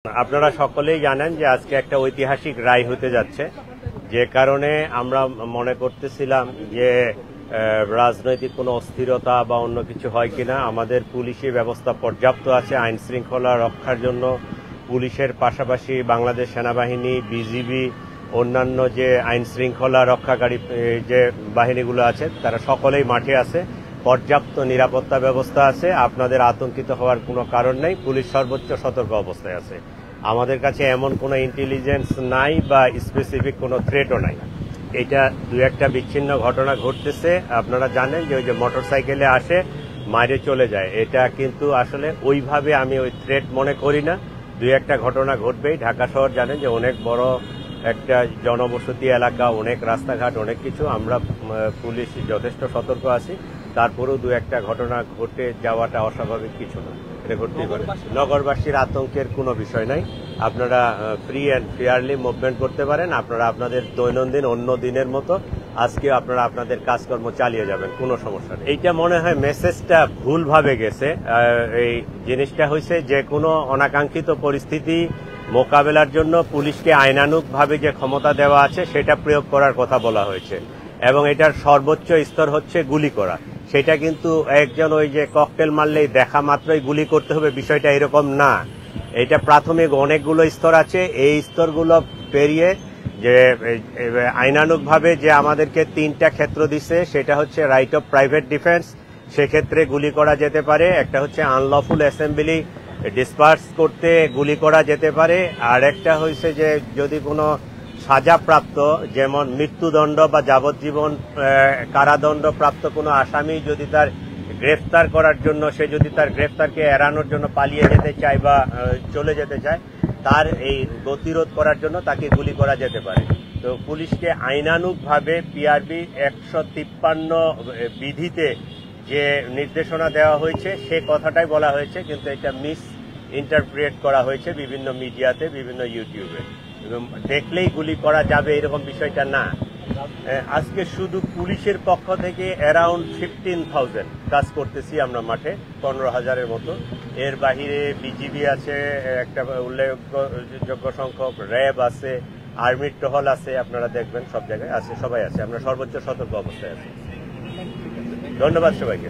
আপনারা সকলেই জানেন যে আজকে একটা ঐতিহাসিক রায় হতে যাচ্ছে, যে কারণে আমরা মনে করতেছিলাম যে রাজনৈতিক কোনো অস্থিরতা বা অন্য কিছু হয় কিনা। আমাদের পুলিশি ব্যবস্থা পর্যাপ্ত আছে আইন শৃঙ্খলা রক্ষার জন্য। পুলিশের পাশাপাশি বাংলাদেশ সেনাবাহিনী, বিজিবি, অন্যান্য যে আইন শৃঙ্খলা রক্ষাকারী যে বাহিনীগুলো আছে তারা সকলেই মাঠে আছে। পর্যাপ্ত নিরাপত্তা ব্যবস্থা আছে, আপনাদের আতঙ্কিত হওয়ার কোনো কারণ নেই। পুলিশ সর্বোচ্চ সতর্ক অবস্থায় আছে। আমাদের কাছে এমন কোনো ইন্টেলিজেন্স নাই বা স্পেসিফিক কোনো থ্রেটও নাই। এটা দু একটা বিচ্ছিন্ন ঘটনা ঘটতেছে, আপনারা জানেন যে ওই যে মোটরসাইকেলে আসে মাইরে চলে যায়, এটা কিন্তু আসলে ওইভাবে আমি ওই থ্রেট মনে করি না। দু একটা ঘটনা ঘটবেই। ঢাকা শহর জানেন যে অনেক বড় একটা জনবসতি এলাকা, অনেক রাস্তাঘাট, অনেক কিছু। আমরা পুলিশ যথেষ্ট সতর্ক আছি, তারপরেও দু একটা ঘটনা ঘটে যাওয়াটা অস্বাভাবিক কিছু না, এটা ঘটতেই পারে। নগরবাসীর আতঙ্কের কোনো বিষয় নাই। আপনারা ফ্রি অ্যান্ড ফেয়ারলি মুভমেন্ট করতে পারেন। আপনারা আপনাদের দৈনন্দিন অন্য দিনের মতো আজকেও আপনারা আপনাদের কাজকর্ম চালিয়ে যাবেন, কোনো সমস্যা নেই। এইটা মনে হয় মেসেজটা ভুলভাবে গেছে। এই জিনিসটা হয়েছে যে কোনো অনাকাঙ্ক্ষিত পরিস্থিতি মোকাবেলার জন্য পুলিশকে আইনানুগভাবে যে ক্ষমতা দেওয়া আছে সেটা প্রয়োগ করার কথা বলা হয়েছে, এবং এটার সর্বোচ্চ স্তর হচ্ছে গুলি করা। সেটা কিন্তু একজন ওই যে ককটেল মারলেই দেখা মাত্রই গুলি করতে হবে, বিষয়টা এরকম না। এটা প্রাথমিক অনেকগুলো স্তর আছে। এই স্তরগুলো পেরিয়ে যে আইনানুগভাবে যে আমাদেরকে তিনটা ক্ষেত্র দিচ্ছে, সেটা হচ্ছে রাইট অফ প্রাইভেট ডিফেন্স, সেক্ষেত্রে গুলি করা যেতে পারে। একটা হচ্ছে আনলফুল অ্যাসেম্বলি ডিসপার্স করতে গুলি করা যেতে পারে। আর একটা হয়েছে যে যদি কোনো সাজাপ্রাপ্ত, যেমন মৃত্যুদণ্ড বা যাবজ্জীবন কারাদণ্ড প্রাপ্ত কোনো আসামি যদি তার গ্রেফতার করার জন্য, সে যদি তার গ্রেফতারকে এড়ানোর জন্য পালিয়ে যেতে চায় বা চলে যেতে চায়, তার এই গতিরোধ করার জন্য তাকে গুলি করা যেতে পারে। তো পুলিশকে আইনানুগভাবে পিআরবি 153 বিধিতে যে নির্দেশনা দেওয়া হয়েছে সে কথাটাই বলা হয়েছে, কিন্তু এটা মিস ইন্টারপ্রিট করা হয়েছে বিভিন্ন মিডিয়াতে, বিভিন্ন ইউটিউবে। দেখলেই গুলি করা যাবে এরকম বিষয়টা না। আজকে শুধু পুলিশের পক্ষ থেকে অ্যারাউন্ড 15,000 কাজ করতেছি আমরা মাঠে, 15,000-এর মতো। এর বাহিরে বিজিবি আছে একটা উল্লেখযোগ্য সংখ্যক, র্যাব আছে, আর্মির টহল আছে, আপনারা দেখবেন সব জায়গায় আছে, সবাই আছে। আমরা সর্বোচ্চ সতর্ক অবস্থায় আছি। ধন্যবাদ সবাইকে।